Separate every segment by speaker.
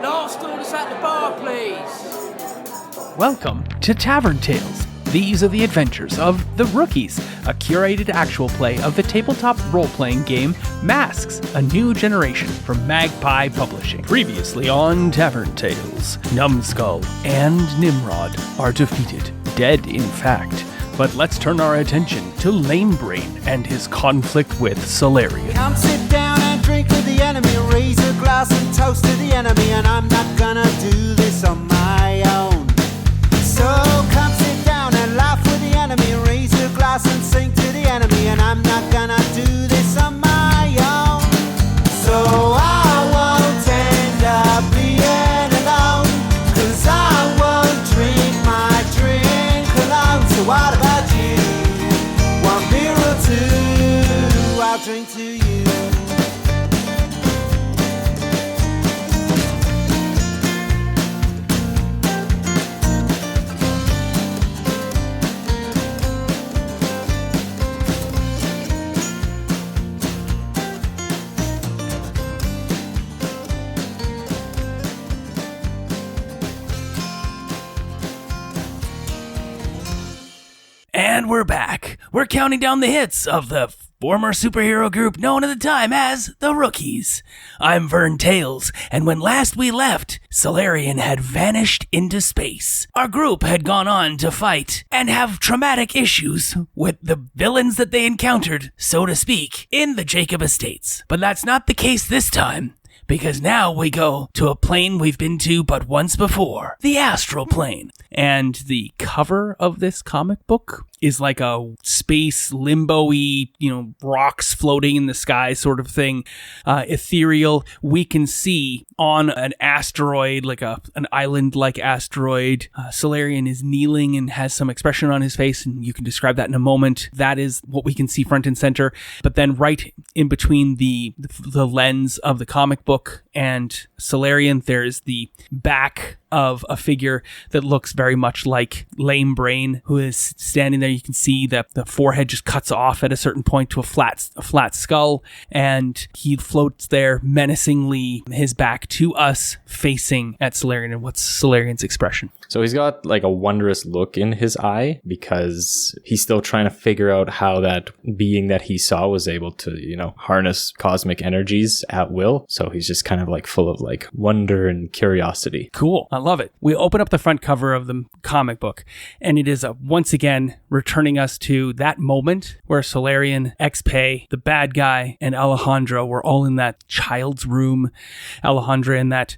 Speaker 1: Last orders at the bar, please.
Speaker 2: Welcome to Tavern Tales. These are the adventures of The Rookies, a curated actual play of the tabletop role-playing game Masks, A New Generation from Magpie Publishing. Previously on Tavern Tales, Numbskull and Nimrod are defeated, dead in fact. But let's turn our attention to Lamebrain and his conflict with Solarion.
Speaker 3: Come sit down and drink with the enemy, raise a glass and toast to the enemy, and I'm not gonna do this on my own. So come sit down and laugh with the enemy, raise a glass and sing to the enemy, and I'm not gonna do this on my own. So I won't end up being alone, 'cause I won't drink my drink alone. So what about you? One beer or two, I'll drink to you.
Speaker 2: And we're back. We're counting down the hits of the former superhero group known at the time as The Rookies. I'm Vern Tales, and when last we left, Solarion had vanished into space. Our group had gone on to fight and have traumatic issues with the villains that they encountered, so to speak, in the Jacob Estates. But that's not the case this time, because now we go to a plane we've been to but once before, the astral plane. And the cover of this comic book is like a space limbo-y, rocks floating in the sky sort of thing, ethereal. We can see on an asteroid, like an island-like asteroid, Solarion is kneeling and has some expression on his face, and you can describe that in a moment. That is what we can see front and center. But then right in between the lens of the comic book and Solarion, there's the back of a figure that looks very much like Lamebrain, who is standing there. You can see that the forehead just cuts off at a certain point to a flat skull, and he floats there menacingly, his back to us, facing at Solarion. And what's Solarion's expression?
Speaker 4: So he's got like a wondrous look in his eye because he's still trying to figure out how that being that he saw was able to, harness cosmic energies at will. So he's just kind of like full of like wonder and curiosity.
Speaker 2: Cool. I love it. We open up the front cover of the comic book, and it is once again returning us to that moment where Solarion, Xpay, the bad guy, and Alejandro were all in that child's room. Alejandra in that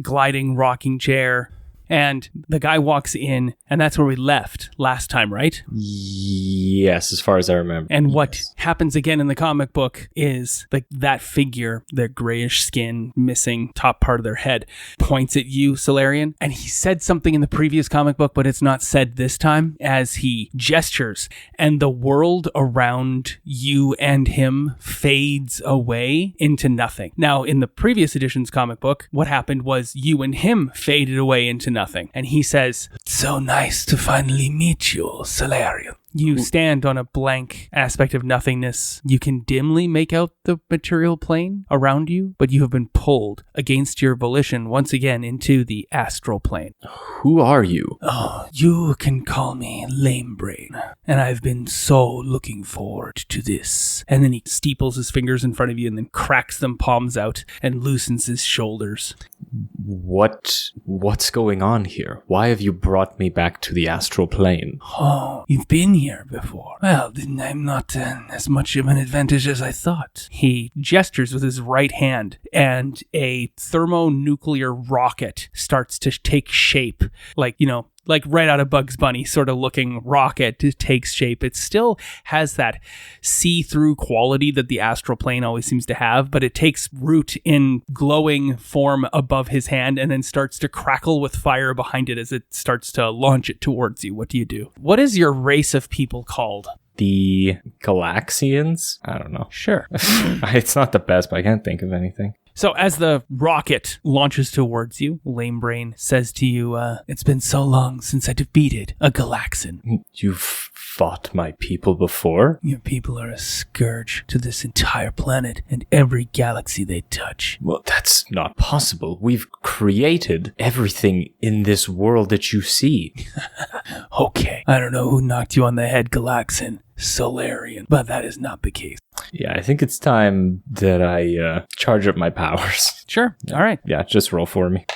Speaker 2: gliding rocking chair. And the guy walks in, and that's where we left last time, right?
Speaker 4: Yes, as far as I remember.
Speaker 2: And what happens again in the comic book is that figure, their grayish skin, missing top part of their head, points at you, Solarion. And he said something in the previous comic book, but it's not said this time, as he gestures, and the world around you and him fades away into nothing. Now, in the previous edition's comic book, what happened was you and him faded away into nothing. And he says, "So nice to finally meet you, Solarion." You stand on a blank aspect of nothingness. You can dimly make out the material plane around you, but you have been pulled against your volition once again into the astral plane.
Speaker 4: Who are you?
Speaker 2: Oh, you can call me Lamebrain, and I've been so looking forward to this. And then he steeples his fingers in front of you and then cracks them palms out and loosens his shoulders.
Speaker 4: What's going on here? Why have you brought me back to the astral plane?
Speaker 2: Oh, you've been here before. Well, then I'm not as much of an advantage as I thought. He gestures with his right hand, and a thermonuclear rocket starts to take shape, like right out of Bugs Bunny sort of looking rocket takes shape. It still has that see-through quality that the astral plane always seems to have, but it takes root in glowing form above his hand and then starts to crackle with fire behind it as it starts to launch it towards you. What do you do? What is your race of people called?
Speaker 4: The Galaxians? I don't know.
Speaker 2: Sure.
Speaker 4: It's not the best, but I can't think of anything.
Speaker 2: So as the rocket launches towards you, Lamebrain says to you, "It's been so long since I defeated a Galaxian."
Speaker 4: You've fought my people before.
Speaker 2: Your people are a scourge to this entire planet and every galaxy they touch.
Speaker 4: Well, that's not possible. We've created everything in this world that you see.
Speaker 2: Okay, I don't know who knocked you on the head, Galaxin. Solarion, but that is not the case.
Speaker 4: Yeah, I think it's time that I charge up my powers.
Speaker 2: Sure, all right.
Speaker 4: Yeah, just roll for me.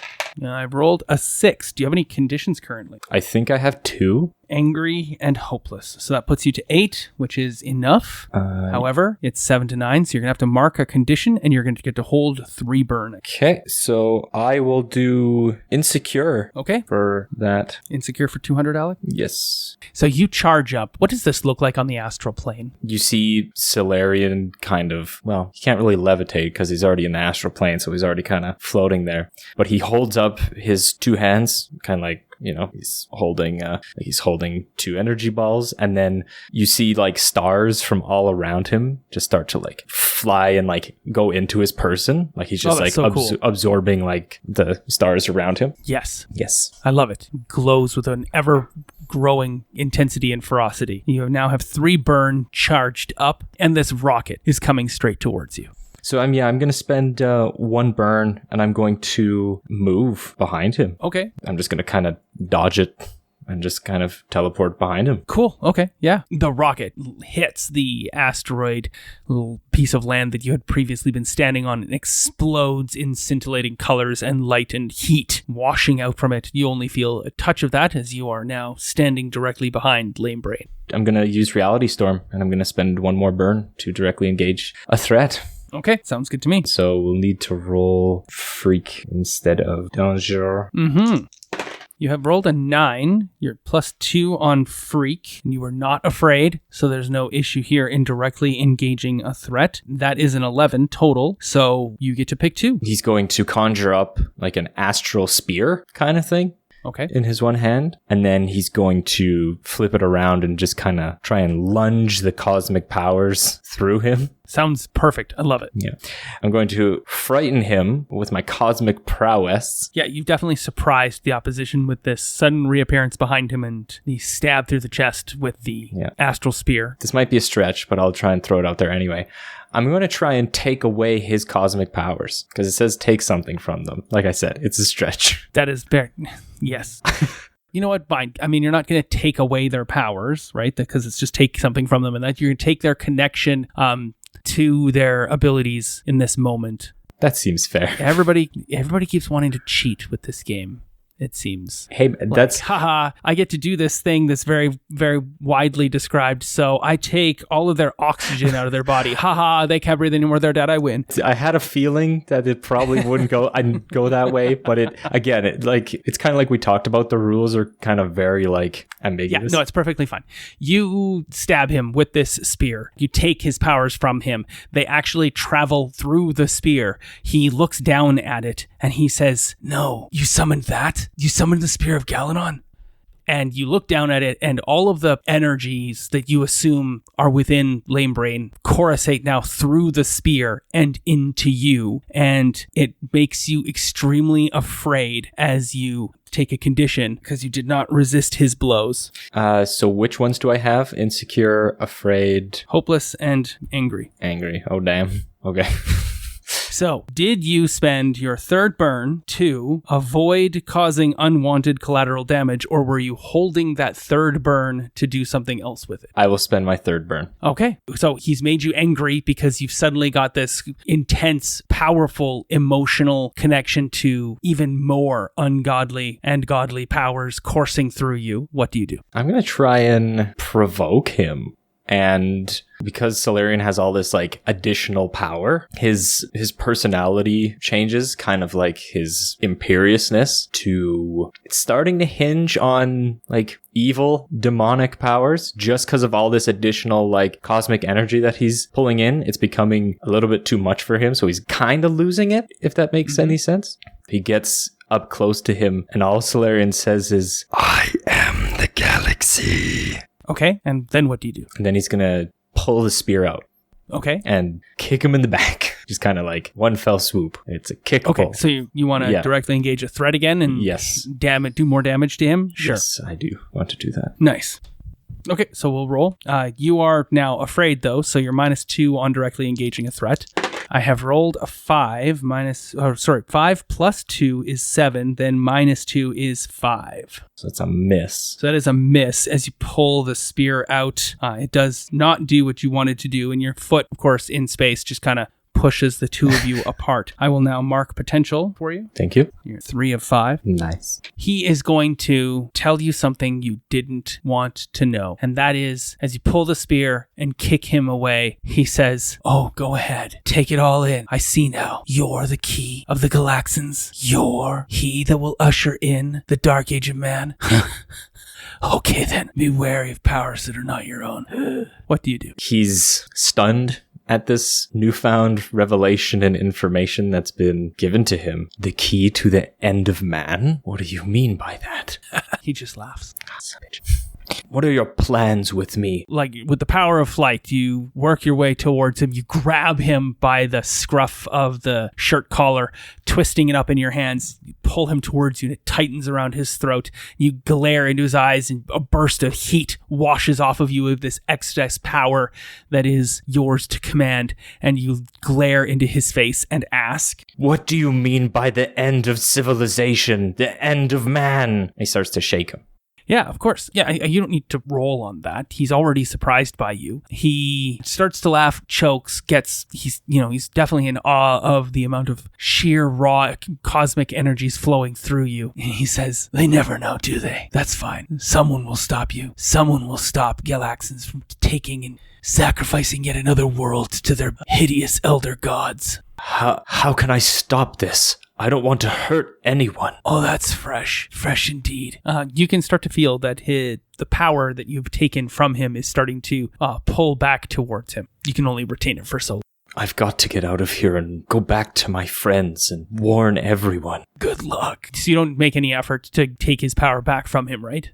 Speaker 2: I've rolled a 6. Do you have any conditions currently?
Speaker 4: I think I have 2.
Speaker 2: Angry and hopeless. So that puts you to 8, which is enough. However, it's 7 to 9, so you're going to have to mark a condition, and you're going to get to hold 3 burn.
Speaker 4: Okay, so I will do Insecure.
Speaker 2: Okay.
Speaker 4: For that.
Speaker 2: Insecure for 200, Alec?
Speaker 4: Yes.
Speaker 2: So you charge up. What does this look like on the astral plane?
Speaker 4: You see Solarion kind of, well, he can't really levitate because he's already in the astral plane, so he's already kind of floating there. But he holds up his 2 hands, kind of like, you know, he's holding 2 energy balls, and then you see like stars from all around him just start to like fly and like go into his person. Like he's just
Speaker 2: cool.
Speaker 4: absorbing like the stars around him.
Speaker 2: Yes.
Speaker 4: Yes.
Speaker 2: I love it. Glows with an ever growing intensity and ferocity. You now have 3 burn charged up, and this rocket is coming straight towards you.
Speaker 4: So I'm going to spend 1 burn, and I'm going to move behind him.
Speaker 2: Okay.
Speaker 4: I'm just going to kind of dodge it and just kind of teleport behind him.
Speaker 2: Cool. Okay. Yeah. The rocket hits the asteroid little piece of land that you had previously been standing on and explodes in scintillating colors and light and heat washing out from it. You only feel a touch of that as you are now standing directly behind Lamebrain.
Speaker 4: I'm going to use Reality Storm, and I'm going to spend 1 more burn to directly engage a threat.
Speaker 2: Okay, sounds good to me.
Speaker 4: So we'll need to roll Freak instead of Danger.
Speaker 2: Mm-hmm. You have rolled a 9. You're +2 on Freak. You are not afraid, so there's no issue here in directly engaging a threat. That is an 11 total, so you get to pick 2.
Speaker 4: He's going to conjure up like an astral spear kind of thing.
Speaker 2: Okay.
Speaker 4: In his one hand, and then he's going to flip it around and just kind of try and lunge the cosmic powers through him.
Speaker 2: Sounds perfect. I love it.
Speaker 4: Yeah. I'm going to frighten him with my cosmic prowess.
Speaker 2: Yeah, you've definitely surprised the opposition with this sudden reappearance behind him and the stab through the chest with the astral spear.
Speaker 4: This might be a stretch, but I'll try and throw it out there anyway. I'm going to try and take away his cosmic powers because it says take something from them. Like I said, it's a stretch.
Speaker 2: That is very... Yes. You know what? Fine. I mean, you're not going to take away their powers, right? Because it's just take something from them, and that you're going to take their connection to their abilities in this moment.
Speaker 4: That seems fair.
Speaker 2: Everybody keeps wanting to cheat with this game. It seems.
Speaker 4: Hey, that's...
Speaker 2: haha, I get to do this thing that's very, very widely described, so I take all of their oxygen out of their body. Haha, they can't breathe anymore, they're dead, I win.
Speaker 4: I had a feeling that it probably wouldn't go that way, but it's kind of like we talked about, the rules are kind of very like ambiguous.
Speaker 2: Yeah, no, it's perfectly fine. You stab him with this spear. You take his powers from him. They actually travel through the spear. He looks down at it and he says, "No, you summoned that? You summoned the Spear of Galanon?" And you look down at it, and all of the energies that you assume are within Lamebrain coruscate now through the spear and into you. And it makes you extremely afraid as you take a condition because you did not resist his blows.
Speaker 4: So which ones do I have? Insecure, afraid,
Speaker 2: hopeless, and angry.
Speaker 4: Angry. Oh, damn. Okay.
Speaker 2: So, did you spend your 3rd burn to avoid causing unwanted collateral damage, or were you holding that 3rd burn to do something else with it?
Speaker 4: I will spend my 3rd burn.
Speaker 2: Okay. So, he's made you angry because you've suddenly got this intense, powerful, emotional connection to even more ungodly and godly powers coursing through you. What do you do?
Speaker 4: I'm going to try and provoke him. And because Solarion has all this like additional power, his personality changes, kind of like his imperiousness to, it's starting to hinge on like evil demonic powers just because of all this additional like cosmic energy that he's pulling in. It's becoming a little bit too much for him. So he's kind of losing it, if that makes any sense. He gets up close to him and all Solarion says is, "I am the galaxy."
Speaker 2: Okay, and then what do you do?
Speaker 4: And then he's going to pull the spear out.
Speaker 2: Okay.
Speaker 4: And kick him in the back. Just kind of like one fell swoop. It's a kick
Speaker 2: Okay,
Speaker 4: pull.
Speaker 2: so you want to directly engage a threat again and
Speaker 4: yes.
Speaker 2: do more damage to him? Sure.
Speaker 4: Yes, I do want to do that.
Speaker 2: Nice.
Speaker 5: Okay, so we'll roll. You are now afraid, though, so you're -2 on directly engaging a threat. I have rolled a 5 plus 2 is 7, then -2 is 5.
Speaker 4: So it's a miss.
Speaker 5: So that is a miss as you pull the spear out. It does not do what you wanted to do, and your foot, of course, in space just kind of pushes the two of you apart. I will now mark potential for you.
Speaker 4: Thank you.
Speaker 5: You're 3 of 5.
Speaker 4: Nice.
Speaker 5: He is going to tell you something you didn't want to know. And that is, as you pull the spear and kick him away, he says, "Oh, go ahead. Take it all in. I see now. You're the key of the Galaxians. You're he that will usher in the Dark Age of Man." Okay then, be wary of powers that are not your own. What do you do?
Speaker 4: He's stunned at this newfound revelation and information that's been given to him. The key to the end of man? What do you mean by that?
Speaker 5: He just laughs.
Speaker 4: What are your plans with me?
Speaker 5: Like, with the power of flight, you work your way towards him. You grab him by the scruff of the shirt collar, twisting it up in your hands. You pull him towards you, and it tightens around his throat. You glare into his eyes, and a burst of heat washes off of you with this excess power that is yours to command. And you glare into his face and ask,
Speaker 4: "What do you mean by the end of civilization? The end of man?" He starts to shake him.
Speaker 5: Yeah, of course. Yeah, you don't need to roll on that. He's already surprised by you. He starts to laugh, chokes, he's definitely in awe of the amount of sheer raw cosmic energies flowing through you. And he says, "They never know, do they? That's fine. Someone will stop you. Someone will stop Galaxians from taking and sacrificing yet another world to their hideous elder gods."
Speaker 4: How can I stop this? I don't want to hurt anyone.
Speaker 5: Oh, that's fresh indeed. You can start to feel that the power that you've taken from him is starting to pull back towards him. You can only retain it for so long.
Speaker 4: I've got to get out of here and go back to my friends and warn everyone.
Speaker 5: Good luck. So you don't make any effort to take his power back from him, right?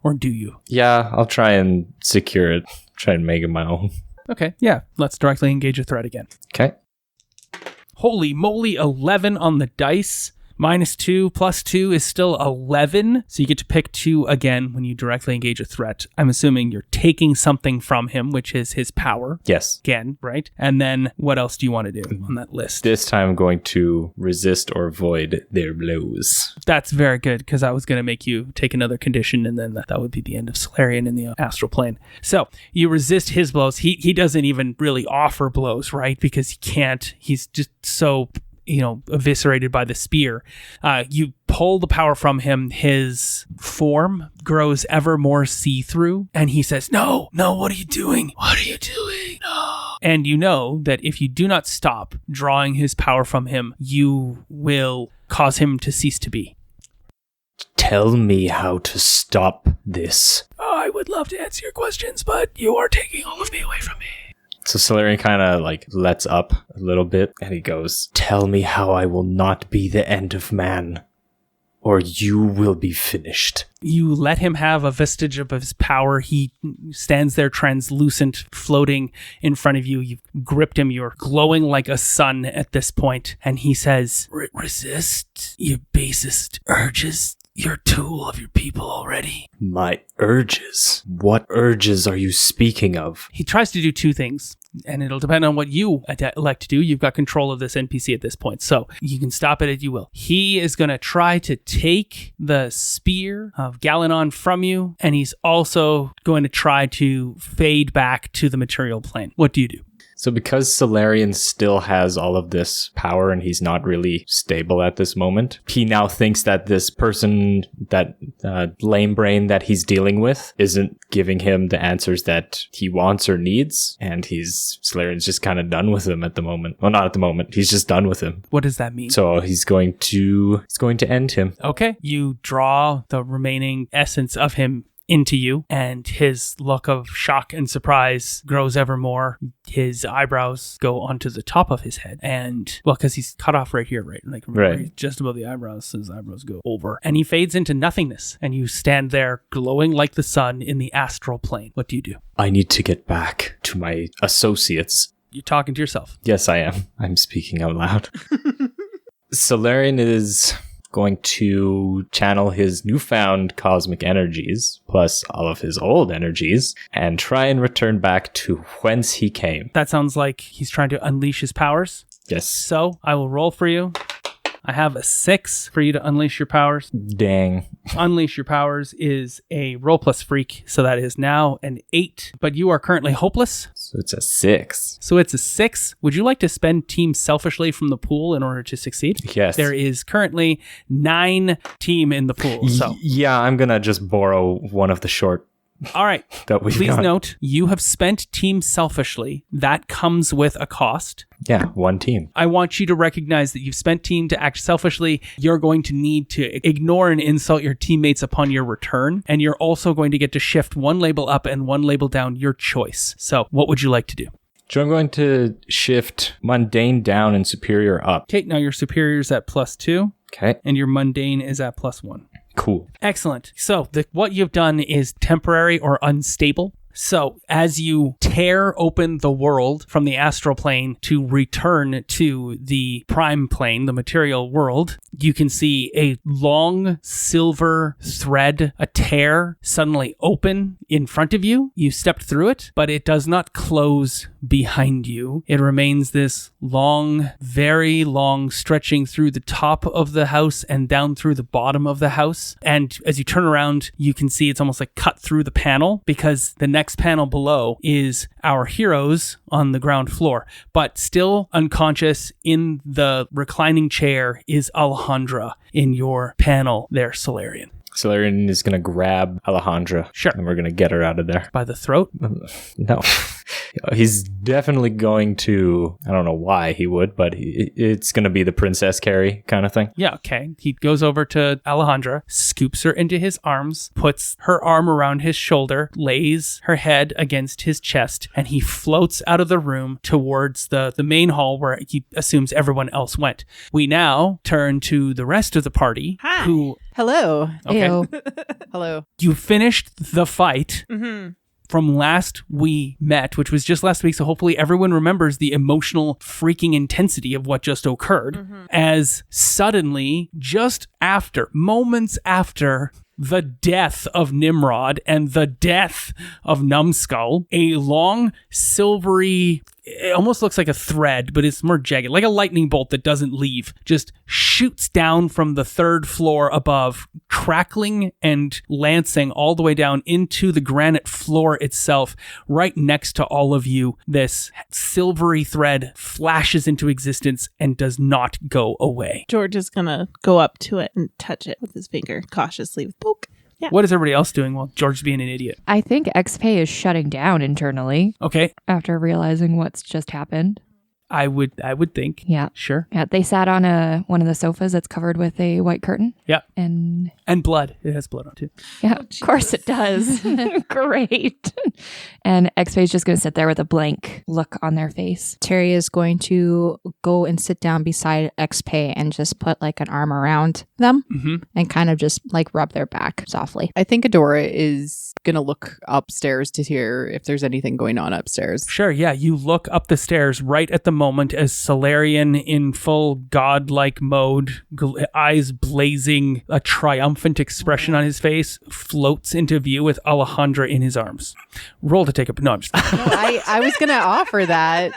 Speaker 5: Or do you?
Speaker 4: Yeah, I'll try and secure it. Try and make it my own.
Speaker 5: Okay, yeah. Let's directly engage a threat again.
Speaker 4: Okay.
Speaker 5: Holy moly, 11 on the dice. -2 plus 2 is still 11. So you get to pick 2 again when you directly engage a threat. I'm assuming you're taking something from him, which is his power.
Speaker 4: Yes.
Speaker 5: Again, right? And then what else do you want to do on that list?
Speaker 4: This time I'm going to resist or avoid their blows.
Speaker 5: That's very good, because I was going to make you take another condition, and then that would be the end of Solarion in the astral plane. So you resist his blows. He doesn't even really offer blows, right? Because he can't. He's just so eviscerated by the spear. You pull the power from him. His form grows ever more see-through, and he says, No, what are you doing? What are you doing? No. And you know that if you do not stop drawing his power from him, you will cause him to cease to be.
Speaker 4: Tell me how to stop this.
Speaker 5: Oh, I would love to answer your questions, but you are taking all of me away from me.
Speaker 4: So Solarion kind of lets up a little bit, and he goes, "Tell me how I will not be the end of man, or you will be finished."
Speaker 5: You let him have a vestige of his power. He stands there translucent, floating in front of you. You've gripped him. You're glowing like a sun at this point. And he says, "Resist your basest urges. You're a tool of your people already."
Speaker 4: My urges? What urges are you speaking of?
Speaker 5: He tries to do 2 things, and it'll depend on what you elect to do. You've got control of this NPC at this point, so you can stop it as you will. He is going to try to take the spear of Galanon from you, and he's also going to try to fade back to the material plane. What do you do?
Speaker 4: So because Solarion still has all of this power and he's not really stable at this moment, he now thinks that this person, that Lamebrain that he's dealing with, isn't giving him the answers that he wants or needs, and Solarion's just kind of done with him at the moment. Well, not at the moment. He's just done with him.
Speaker 5: What does that mean?
Speaker 4: So he's going to end him.
Speaker 5: Okay. You draw the remaining essence of him into you, and his look of shock and surprise grows ever more. His eyebrows go onto the top of his head, and because he's cut off right here, right? Right. Just above the eyebrows, so his eyebrows go over, and he fades into nothingness, and you stand there glowing like the sun in the astral plane. What do you do?
Speaker 4: I need to get back to my associates.
Speaker 5: You're talking to yourself.
Speaker 4: Yes, I am. I'm speaking out loud. Solarion is going to channel his newfound cosmic energies, plus all of his old energies, and try and return back to whence he came.
Speaker 5: That sounds like he's trying to unleash his powers.
Speaker 4: Yes.
Speaker 5: So I will roll for you. I have a 6 for you to unleash your powers.
Speaker 4: Dang.
Speaker 5: Unleash your powers is a roll plus freak, so that is now an 8. But you are currently hopeless.
Speaker 4: So it's a 6.
Speaker 5: So it's a 6. Would you like to spend team selfishly from the pool in order to succeed?
Speaker 4: Yes.
Speaker 5: There is currently 9 team in the pool. So
Speaker 4: Yeah, I'm going to just borrow one of the short
Speaker 5: all right.
Speaker 4: that we've
Speaker 5: Please
Speaker 4: got.
Speaker 5: note, you have spent team selfishly. That comes with a cost.
Speaker 4: Yeah, one team.
Speaker 5: I want you to recognize that you've spent team to act selfishly. You're going to need to ignore and insult your teammates upon your return. And you're also going to get to shift one label up and one label down, your choice. So what would you like to do?
Speaker 4: So I'm going to shift mundane down and superior up.
Speaker 5: Okay, now your superior's at +2
Speaker 4: Okay,
Speaker 5: and your mundane is at +1.
Speaker 4: cool.
Speaker 5: Excellent. So what you've done is temporary or unstable. So as you tear open the world from the astral plane to return to the prime plane, the material world, you can see a long silver thread, a tear suddenly open in front of you. You stepped through it, but it does not close behind you. It remains this long, very long, stretching through the top of the house and down through the bottom of the house. And as you turn around, you can see it's almost like cut through the panel, because the next panel below is our heroes on the ground floor, but still unconscious in the reclining chair is Alejandra in your panel there, Solarion.
Speaker 4: Solarion is going to grab Alejandra.
Speaker 5: Sure.
Speaker 4: And we're going to get her out of there.
Speaker 5: By the throat?
Speaker 4: No. He's definitely going to, I don't know why he would, but it's going to be the princess carry kind of thing.
Speaker 5: Yeah, okay. He goes over to Alejandra, scoops her into his arms, puts her arm around his shoulder, lays her head against his chest, and he floats out of the room towards the main hall where he assumes everyone else went. We now turn to the rest of the party.
Speaker 6: Hi.
Speaker 5: Who,
Speaker 6: Hello.
Speaker 5: okay,
Speaker 7: Ew.
Speaker 6: Hello.
Speaker 5: you finished the fight. From last we met, which was just last week, so hopefully everyone remembers the emotional freaking intensity of what just occurred, as suddenly, just after, moments after the death of Nimrod and the death of Numbskull, a long, silvery, it almost looks like a thread, but it's more jagged, like a lightning bolt that doesn't leave, just shoots down from the 3rd floor above, crackling and lancing all the way down into the granite floor itself, right next to all of you. This silvery thread flashes into existence and does not go away.
Speaker 6: George is going to go up to it and touch it with his finger cautiously with poke. Yeah.
Speaker 5: What is everybody else doing while George's being an idiot?
Speaker 7: I think XP is shutting down internally
Speaker 5: Okay,
Speaker 7: after realizing what's just happened.
Speaker 5: I would think.
Speaker 7: Yeah.
Speaker 5: Sure.
Speaker 7: Yeah, they sat on one of the sofas that's covered with a white curtain.
Speaker 5: Yeah.
Speaker 7: And
Speaker 5: And blood. It has blood on it too.
Speaker 7: yeah, of course it does. Great. And XP is just going to sit there with a blank look on their face.
Speaker 8: Terry is going to go and sit down beside XP and just put like an arm around them and kind of just like rub their back softly.
Speaker 9: I think Adora is going to look upstairs to hear if there's anything going on upstairs.
Speaker 5: Sure, yeah. You look up the stairs right at the moment as Solarion, in full godlike mode, eyes blazing, a triumphant expression on his face, floats into view with Alejandra in his arms. Roll to take a... No, I'm just...
Speaker 9: I was going to offer that.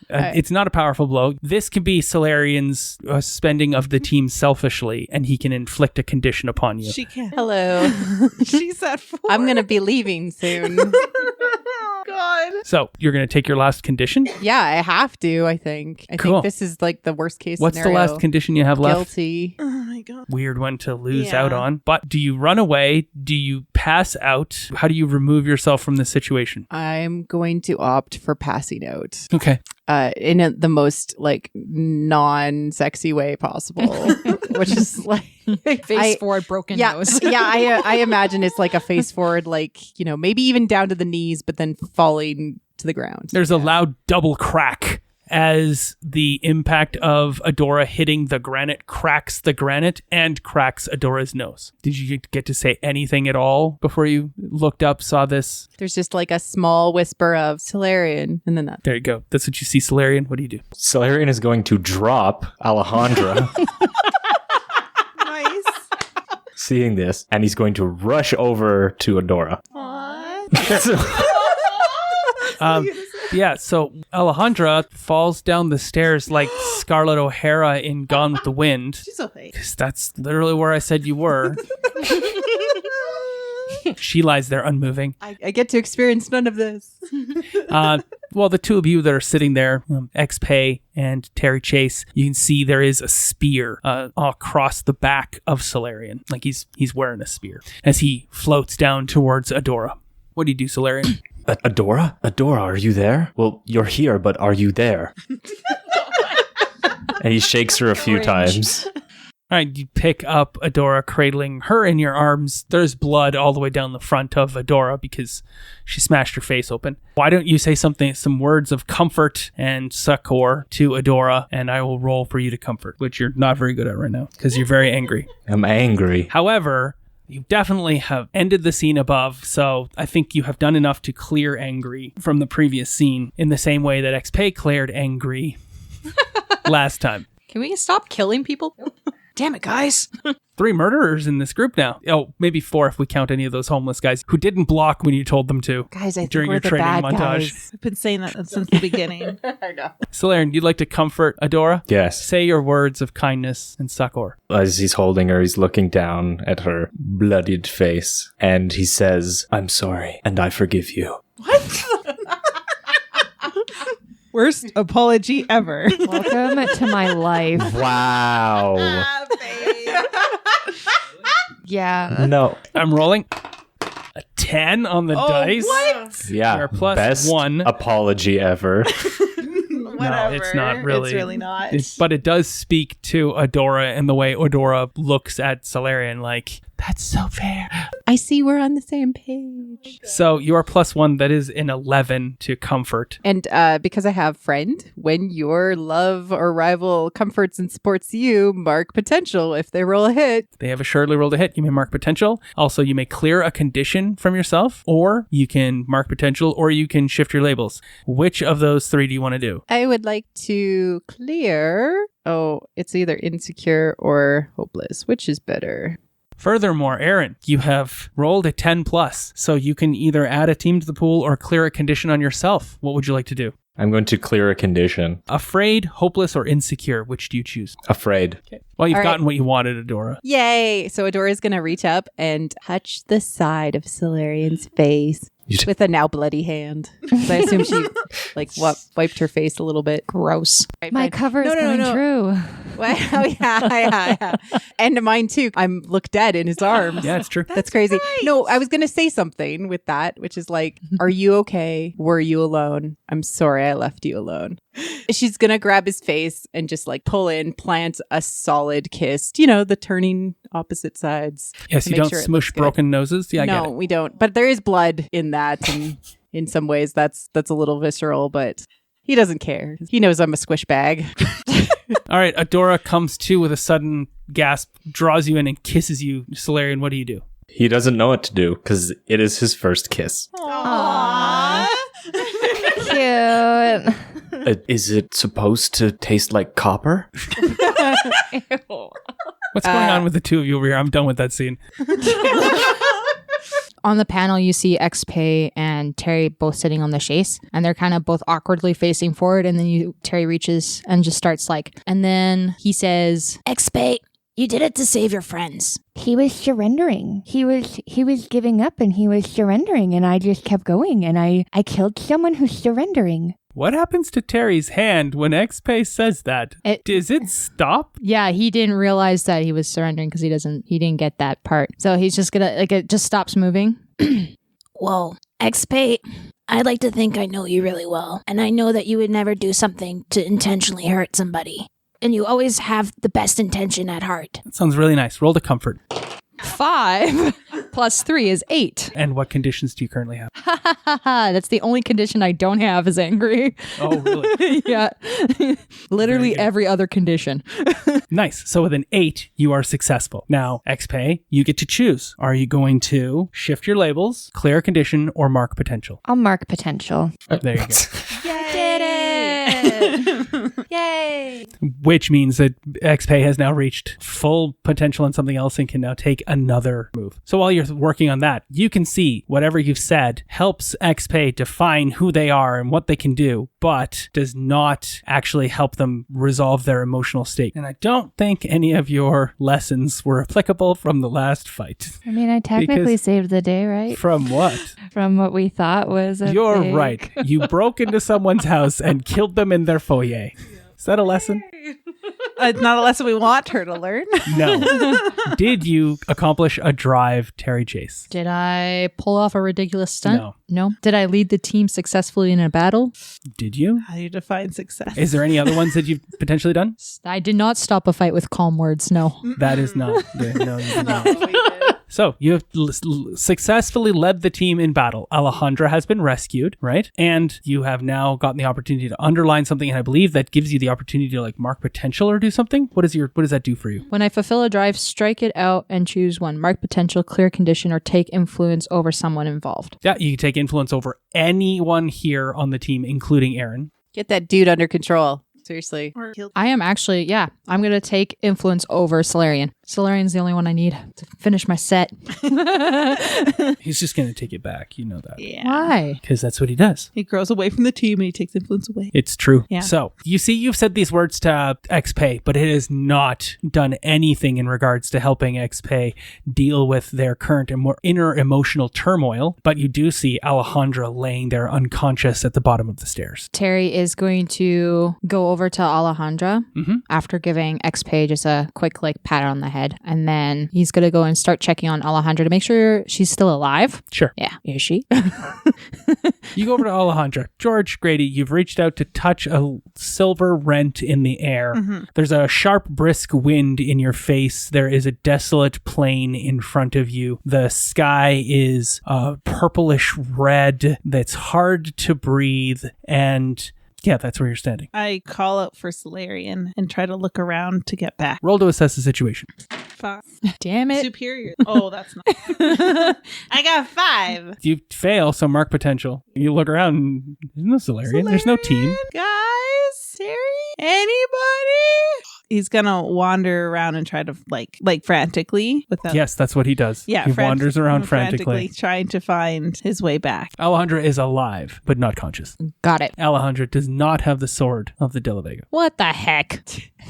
Speaker 5: It's not a powerful blow. This can be Solarion's spending of the team selfishly, and he can inflict a condition upon you.
Speaker 6: She can't.
Speaker 9: Hello.
Speaker 6: She's at 4.
Speaker 9: I'm going to be leaving soon.
Speaker 6: God.
Speaker 5: So, you're going to take your last condition?
Speaker 9: Yeah, I have to, I think. I
Speaker 5: Cool.
Speaker 9: think this is like the worst case
Speaker 5: What's
Speaker 9: scenario.
Speaker 5: the last condition you have left?
Speaker 9: Guilty.
Speaker 6: Oh my God.
Speaker 5: Weird one to lose
Speaker 6: Yeah.
Speaker 5: out on. But do you run away? Do you pass out? How do you remove yourself from the situation?
Speaker 9: I'm going to opt for passing out.
Speaker 5: Okay.
Speaker 9: The most like non-sexy way possible, which is like
Speaker 8: Face forward, broken nose.
Speaker 9: I imagine it's like a face forward, like, maybe even down to the knees, but then falling to the ground.
Speaker 5: There's a loud double crack as the impact of Adora hitting the granite cracks the granite and cracks Adora's nose. Did you get to say anything at all before you looked up, saw this?
Speaker 9: There's just like a small whisper of Solarion, and then that.
Speaker 5: There you go. That's what you see, Solarion. What do you do?
Speaker 4: Solarion is going to drop Alejandra seeing this, and he's going to rush over to Adora.
Speaker 5: Yeah, so Alejandra falls down the stairs like Scarlett O'Hara in Gone with the Wind.
Speaker 6: She's okay.
Speaker 5: 'Cause that's literally where I said you were. She lies there unmoving.
Speaker 9: I get to experience none of this.
Speaker 5: Well, the two of you that are sitting there, Xpay and Terry Chase, you can see there is a spear across the back of Solarion. Like he's wearing a spear as he floats down towards Adora. What do you do, Solarion?
Speaker 4: Adora? Adora, are you there? Well, you're here, but are you there? And he shakes her a few times.
Speaker 5: All right, you pick up Adora, cradling her in your arms. There's blood all the way down the front of Adora because she smashed her face open. Why don't you say some words of comfort and succor to Adora, and I will roll for you to comfort, which you're not very good at right now because you're very angry.
Speaker 4: I'm angry.
Speaker 5: However, you definitely have ended the scene above, so I think you have done enough to clear angry from the previous scene in the same way that XP cleared angry last time.
Speaker 9: Can we stop killing people? Damn it, guys.
Speaker 5: 3 murderers in this group now. Oh, maybe 4 if we count any of those homeless guys who didn't block when you told them to.
Speaker 6: Guys, I think
Speaker 5: during
Speaker 6: we're
Speaker 5: your
Speaker 6: the
Speaker 5: training
Speaker 6: bad
Speaker 5: montage.
Speaker 6: guys. I've been saying that since the beginning.
Speaker 9: I know.
Speaker 5: Solarion, you'd like to comfort Adora?
Speaker 4: Yes.
Speaker 5: Say your words of kindness and succor.
Speaker 4: As he's holding her, he's looking down at her bloodied face, and he says, I'm sorry, and I forgive you.
Speaker 9: Worst apology ever.
Speaker 7: Welcome to my life.
Speaker 4: Wow.
Speaker 7: Yeah.
Speaker 4: No.
Speaker 5: I'm rolling a 10 on the dice.
Speaker 6: What?
Speaker 4: Yeah.
Speaker 5: You're plus
Speaker 4: best
Speaker 5: 1.
Speaker 4: apology ever.
Speaker 5: No, it's not really.
Speaker 6: It's really not.
Speaker 5: But it does speak to Adora and the way Adora looks at Solarion like, that's so fair.
Speaker 9: I see we're on the same page.
Speaker 5: So you are plus 1. That is an 11 to comfort.
Speaker 9: And because I have friend, when your love or rival comforts and supports you, mark potential. If they roll a hit,
Speaker 5: They have assuredly rolled a hit. You may mark potential. Also, you may clear a condition from yourself, or you can mark potential, or you can shift your labels. Which of those 3 do you want to do?
Speaker 9: I would like to clear. Oh, it's either insecure or hopeless. Which is better?
Speaker 5: Furthermore, Aaron, you have rolled a 10 plus, so you can either add a team to the pool or clear a condition on yourself. What would you like to do?
Speaker 4: I'm going to clear a condition.
Speaker 5: Afraid, hopeless, or insecure? Which do you choose?
Speaker 4: Afraid.
Speaker 5: Okay. Well, you've
Speaker 9: All right.
Speaker 5: gotten what you wanted, Adora.
Speaker 9: Yay! So Adora's going to reach up and touch the side of Solarion's face with a now bloody hand. So I assume she wiped her face a little bit.
Speaker 8: Gross.
Speaker 7: My cover is coming true.
Speaker 9: Well, yeah. And mine too. I'm look dead in his arms.
Speaker 5: Yeah, it's true.
Speaker 9: That's crazy. No, I was going to say something with that, which is like, are you okay? Were you alone? I'm sorry I left you alone. She's going to grab his face and just like pull in, plant a solid kiss. You know, the turning opposite sides.
Speaker 5: Yes,
Speaker 9: to
Speaker 5: you
Speaker 9: make
Speaker 5: don't
Speaker 9: sure it
Speaker 5: smush
Speaker 9: looks good.
Speaker 5: broken noses. Yeah, I get
Speaker 9: No,
Speaker 5: it.
Speaker 9: we don't. But there is blood in that. And in some ways, that's a little visceral, but he doesn't care. He knows I'm a squish bag.
Speaker 5: All right, Adora comes to with a sudden gasp, draws you in, and kisses you. Solarion, what do you do?
Speaker 4: He doesn't know what to do because it is his first kiss.
Speaker 7: Aww. Cute.
Speaker 4: Is it supposed to taste like copper?
Speaker 5: What's going on with the two of you over here? I'm done with that scene.
Speaker 8: On the panel, you see XP and Terry both sitting on the chaise, and they're kind of both awkwardly facing forward. And then Terry reaches and just starts and then he says,
Speaker 10: XP, you did it to save your friends.
Speaker 7: He was surrendering. He was giving up and he was surrendering, and I just kept going, and I killed someone who's surrendering.
Speaker 5: What happens to Terry's hand when XP says that? Does it stop?
Speaker 8: yeah, he didn't realize that he was surrendering because he didn't get that part. So he's just gonna, it just stops moving.
Speaker 10: Well, XP, I'd like to think I know you really well, and I know that you would never do something to intentionally hurt somebody. And you always have the best intention at heart.
Speaker 5: That sounds really nice. Roll to comfort.
Speaker 8: 5 plus 3 is 8.
Speaker 5: And what conditions do you currently have?
Speaker 8: That's the only condition I don't have is angry.
Speaker 5: Oh, really?
Speaker 8: Yeah. Literally every other condition.
Speaker 5: Nice. So with an 8, you are successful. Now, XP, you get to choose. Are you going to shift your labels, clear a condition, or mark potential?
Speaker 7: I'll mark potential.
Speaker 5: There you go.
Speaker 7: Did it!
Speaker 6: it! Yay!
Speaker 5: Which means that XP has now reached full potential on something else and can now take another move. So while you're working on that, you can see whatever you've said helps XP define who they are and what they can do, but does not actually help them resolve their emotional state. And I don't think any of your lessons were applicable from the last fight.
Speaker 7: I mean, I technically
Speaker 5: Because-
Speaker 7: saved the day, right?
Speaker 5: From what?
Speaker 7: From what we thought was a
Speaker 5: You're
Speaker 7: big-
Speaker 5: right. You broke into someone's house and killed them in their foyer. Is that a lesson?
Speaker 6: It's not a lesson we want her to learn.
Speaker 5: No. Did you accomplish a drive Terry chase?
Speaker 8: Did I pull off a ridiculous stunt?
Speaker 5: No.
Speaker 8: No. Did I lead the team successfully in a battle?
Speaker 5: Did you?
Speaker 6: How do you define success?
Speaker 5: Is there any other ones that you've potentially done?
Speaker 8: I did not stop a fight with calm words. No.
Speaker 5: That is not. No, you did not. So you have successfully led the team in battle. Alejandra has been rescued, right? And you have now gotten the opportunity to underline something, and I believe that gives you the opportunity to like mark potential or do something. What does that do for you?
Speaker 8: When I fulfill a drive, strike it out and choose one. Mark potential, clear condition, or take influence over someone involved.
Speaker 5: Yeah, you can take influence over anyone here on the team, including Aaron.
Speaker 9: Get that dude under control. Seriously.
Speaker 8: I am actually, I'm going to take influence over Solarion. Solarion's the only one I need to finish my set.
Speaker 5: He's just going to take it back. You know that.
Speaker 6: Yeah.
Speaker 8: Why?
Speaker 5: Because that's what he does.
Speaker 6: He grows away from the team and he takes influence away.
Speaker 5: It's true.
Speaker 6: Yeah.
Speaker 5: So you see, you've said these words to XP, but it has not done anything in regards to helping XP deal with their current and more inner emotional turmoil. But you do see Alejandra laying there unconscious at the bottom of the stairs.
Speaker 8: Terry is going to go over to Alejandra after giving XP just a quick pat on the head. And then he's going to go and start checking on Alejandra to make sure she's still alive.
Speaker 5: Sure.
Speaker 8: Yeah. Is she?
Speaker 5: You go over to Alejandra. George Grady, you've reached out to touch a silver rent in the air. There's a sharp, brisk wind in your face. There is a desolate plain in front of you. The sky is purplish red that's hard to breathe. And yeah, that's where you're standing.
Speaker 6: I call out for Solarion and try to look around to get back.
Speaker 5: Roll to assess the situation.
Speaker 6: 5.
Speaker 8: Damn it.
Speaker 6: Superior. Oh, that's not. I got 5.
Speaker 5: You fail, so mark potential. You look around, and there's no Solarion. There's no team.
Speaker 6: Guys, Terry, anybody? He's gonna wander around and try to like frantically without.
Speaker 5: Yes, that's what he does.
Speaker 6: Yeah,
Speaker 5: he wanders around frantically.
Speaker 6: trying to find his way back.
Speaker 5: Alejandra is alive, but not conscious.
Speaker 8: Got it.
Speaker 5: Alejandra does not have the sword of the Dilavega.
Speaker 8: What the heck?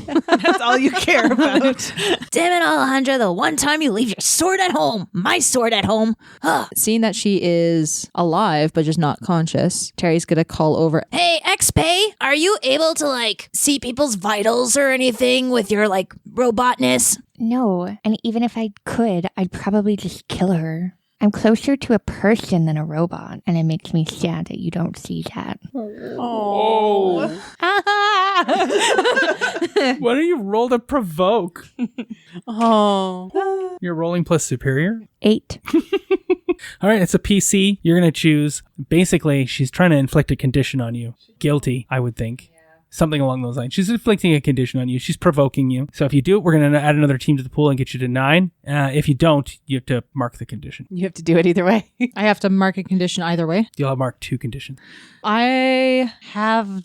Speaker 6: That's all you care about.
Speaker 10: Damn it, Alejandra, the one time you leave your sword at home. My sword at home. Ugh.
Speaker 8: Seeing that she is alive but just not conscious, Terry's going to call over.
Speaker 10: Hey, XP, are you able to see people's vitals or anything with your robotness?
Speaker 7: No, and even if I could, I'd probably just kill her. I'm closer to a person than a robot, and it makes me sad that you don't see that.
Speaker 5: Oh. Why don't you roll to provoke?
Speaker 6: Oh.
Speaker 5: You're rolling plus superior?
Speaker 7: 8.
Speaker 5: All right, it's a PC. You're going to choose. Basically, she's trying to inflict a condition on you. Guilty, I would think. Something along those lines. She's inflicting a condition on you. She's provoking you. So if you do it, we're going to add another team to the pool and get you to 9. If you don't, you have to mark the condition.
Speaker 9: You have to do it either way.
Speaker 8: I have to mark a condition either way.
Speaker 5: You'll have marked 2 conditions.
Speaker 8: I have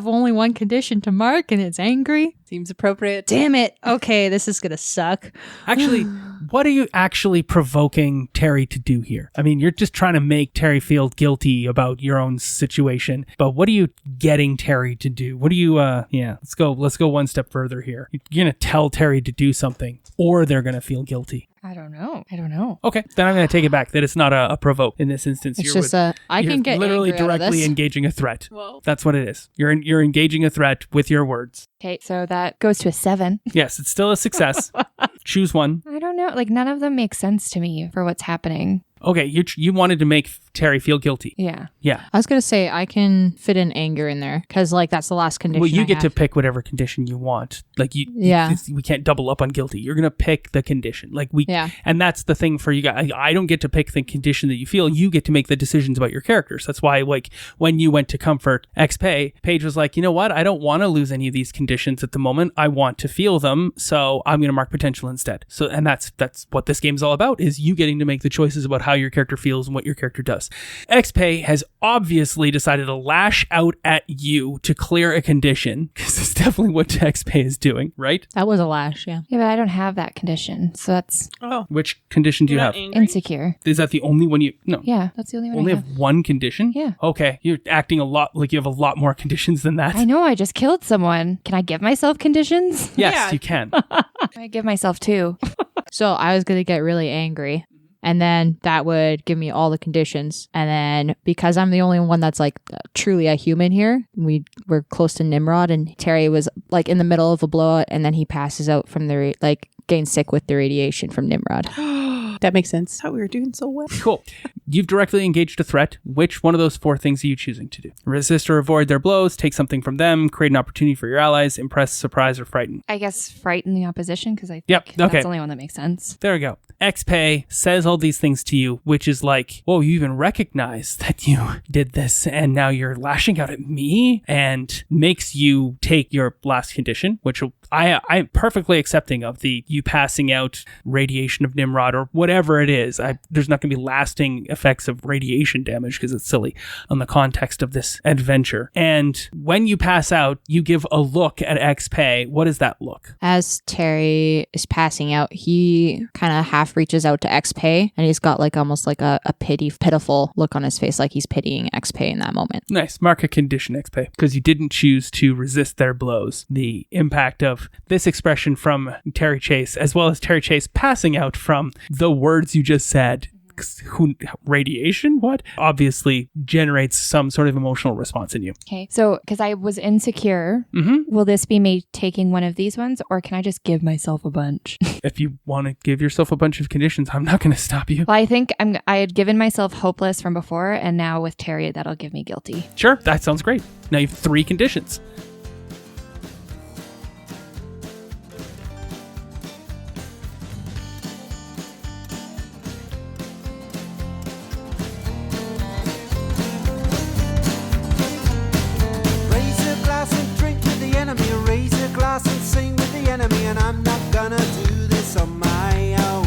Speaker 8: only one condition to mark, and it's angry.
Speaker 9: Seems appropriate.
Speaker 8: Damn it. Okay, this is going to suck.
Speaker 5: Actually, what are you actually provoking Terry to do here? I mean, you're just trying to make Terry feel guilty about your own situation, but what are you getting Terry to do? What do you, let's go one step further here. You're going to tell Terry to do something, or they're going to feel guilty.
Speaker 7: I don't know.
Speaker 5: Okay, then I'm going to take it back. That it's not a provoke in this instance.
Speaker 8: It's just I can get
Speaker 5: literally
Speaker 8: angry out of
Speaker 5: directly
Speaker 8: this.
Speaker 5: engaging a threat.
Speaker 6: Whoa.
Speaker 5: That's what it is. You're engaging a threat with your words.
Speaker 7: Okay, so that goes to a 7.
Speaker 5: Yes, it's still a success. Choose one.
Speaker 7: I don't know. None of them make sense to me for what's happening.
Speaker 5: Okay, you wanted to make Terry feel guilty.
Speaker 7: Yeah.
Speaker 5: Yeah.
Speaker 8: I was going to say I can fit in anger in there because that's the last condition.
Speaker 5: Well, you
Speaker 8: I
Speaker 5: get to
Speaker 8: have.
Speaker 5: pick whatever condition you want.
Speaker 8: Yeah.
Speaker 5: We can't double up on guilty. You're going to pick the condition.
Speaker 8: Yeah.
Speaker 5: And that's the thing for you guys. I don't get to pick the condition that you feel. You get to make the decisions about your characters. That's why, when you went to comfort XP, Paige was like, you know what? I don't want to lose any of these conditions at the moment. I want to feel them. So I'm going to mark potential instead. So, and that's what this game is all about, is you getting to make the choices about how your character feels and what your character does. this. XP has obviously decided to lash out at you to clear a condition, because it's definitely what XP is doing, right?
Speaker 8: That was a lash, yeah.
Speaker 7: Yeah, but I don't have that condition, so that's
Speaker 5: Which condition do you have?
Speaker 7: insecure.
Speaker 5: Is that the only one you... No.
Speaker 7: Yeah, that's the only one
Speaker 5: Only
Speaker 7: I
Speaker 5: have
Speaker 7: have.
Speaker 5: one condition?
Speaker 7: Yeah.
Speaker 5: Okay, you're acting a lot like you have a lot more conditions than that.
Speaker 7: I know, I just killed someone. Can I give myself conditions?
Speaker 5: Yes, you can.
Speaker 7: I give myself 2.
Speaker 8: So I was going to get really angry. And then that would give me all the conditions. And then because I'm the only one that's like truly a human here, we're close to Nimrod, and Terry was like in the middle of a blowout, and then he passes out from the getting sick with the radiation from Nimrod.
Speaker 9: That makes sense. How we were doing so well.
Speaker 5: Cool. You've directly engaged a threat. Which one of those 4 things are you choosing to do? Resist or avoid their blows, take something from them, create an opportunity for your allies, impress, surprise, or frighten.
Speaker 7: I guess frighten the opposition, because I think
Speaker 5: Yep,
Speaker 7: that's
Speaker 5: okay.
Speaker 7: the only one that makes sense.
Speaker 5: There we go. XPay says all these things to you, which is like, whoa, you even recognize that you did this, and now you're lashing out at me, and makes you take your last condition, which I'm perfectly accepting of you passing out radiation of Nimrod or whatever it is. There's not going to be lasting effects of radiation damage because it's silly on the context of this adventure. And when you pass out, you give a look at XPay. What is that look?
Speaker 8: As Terry is passing out, he kind of half reaches out to XPay, and he's got like almost like a pitiful look on his face, like he's pitying XPay in that moment.
Speaker 5: Nice. Mark a condition, XPay, because you didn't choose to resist their blows. The impact of this expression from Terry Chase, as well as Terry Chase passing out from the words you just said, radiation, what? Obviously generates some sort of emotional response in you.
Speaker 7: Okay, so because I was insecure, will this be me taking one of these ones, or can I just give myself a bunch?
Speaker 5: If you want to give yourself a bunch of conditions, I'm not going to stop you.
Speaker 7: Well, I think I had given myself hopeless from before, and now with Terry, that'll give me guilty.
Speaker 5: Sure, that sounds great. Now you have 3 conditions.
Speaker 3: Raise a glass and drink with the enemy. Raise a glass and sing with the enemy. And I'm not gonna do this on my own.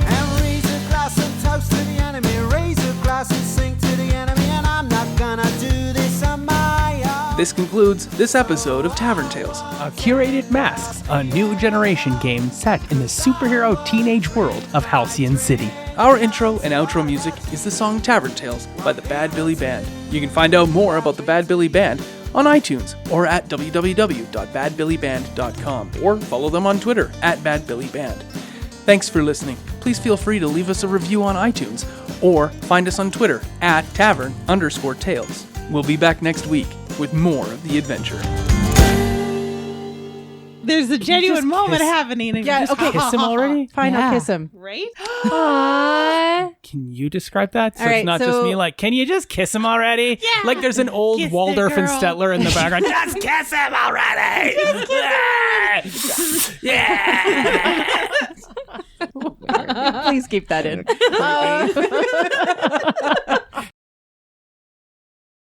Speaker 3: And raise a glass and toast to the enemy. Raise a glass and sing to the enemy. And I'm not gonna do this on my own.
Speaker 5: This concludes this episode of Tavern Tales, a curated Masks, a new generation game set in the superhero teenage world of Halcyon City. Our intro and outro music is the song Tavern Tales by the Bad Billy Band. You can find out more about the Bad Billy Band on iTunes or at www.badbillyband.com, or follow them on Twitter at badbillyband. Thanks for listening. Please feel free to leave us a review on iTunes or find us on Twitter at tavern_tales. We'll be back next week with more of the adventure.
Speaker 6: There's a genuine moment happening. And
Speaker 9: Yeah,
Speaker 6: you just
Speaker 9: okay.
Speaker 5: Kiss him already?
Speaker 9: Fine,
Speaker 7: Yeah.
Speaker 9: I'll kiss him.
Speaker 6: right?
Speaker 7: Aww.
Speaker 5: Can you describe that? So
Speaker 9: All right,
Speaker 5: it's not just
Speaker 9: so-
Speaker 5: me like, can you just kiss him already?
Speaker 6: Yeah.
Speaker 5: Like there's an old
Speaker 6: Kiss the
Speaker 5: Waldorf and
Speaker 6: girl.
Speaker 5: Stetler in the background. Just kiss him already! Yeah!
Speaker 9: Please keep that in.